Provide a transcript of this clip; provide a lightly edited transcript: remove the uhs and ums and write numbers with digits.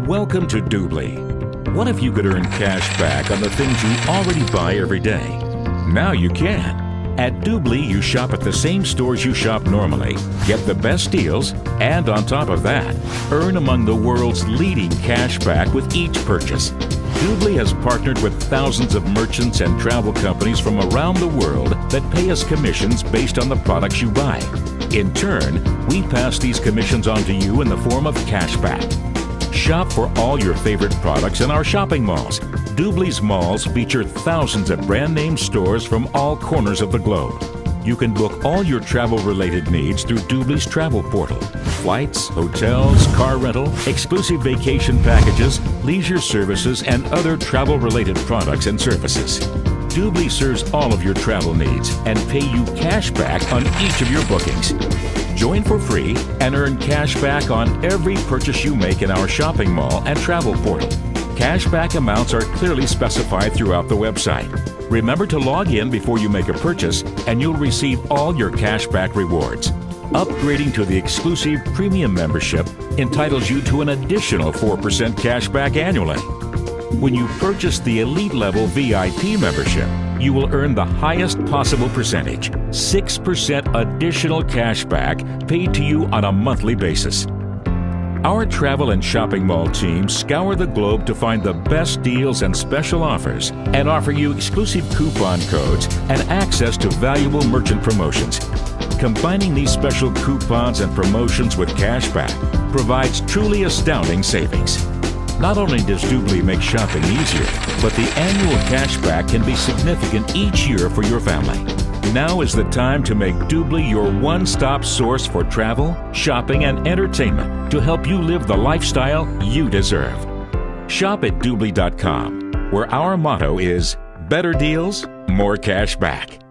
Welcome to Doobly. What if you could earn cash back on the things you already buy every day? Now you can. At Doobly, you shop at the same stores you shop normally, get the best deals, and on top of that, earn among the world's leading cash back with each purchase. Doobly has partnered with thousands of merchants and travel companies from around the world that pay us commissions based on the products you buy. In turn, we pass these commissions on to you in the form of cash back. Shop for all your favorite products in our shopping malls. Doobly's malls feature thousands of brand name stores from all corners of the globe. You can book all your travel-related needs through Doobly's travel portal. Flights, hotels, car rental, exclusive vacation packages, leisure services, and other travel-related products and services. Doobly serves all of your travel needs and pay you cash back on each of your bookings. Join for free and earn cash back on every purchase you make in our shopping mall and travel portal. Cashback amounts are clearly specified throughout the website. Remember to log in before you make a purchase and you'll receive all your cashback rewards. Upgrading to the exclusive premium membership entitles you to an additional 4% cashback annually. When you purchase the elite level VIP membership, you will earn the highest possible percentage, 6% additional cashback paid to you on a monthly basis. Our travel and shopping mall teams scour the globe to find the best deals and special offers and offer you exclusive coupon codes and access to valuable merchant promotions. Combining these special coupons and promotions with cashback provides truly astounding savings. Not only does Doobly make shopping easier, but the annual cashback can be significant each year for your family. Now is the time to make Doobly your one-stop source for travel, shopping, and entertainment to help you live the lifestyle you deserve. Shop at Doobly.com, where our motto is better deals, more cash back.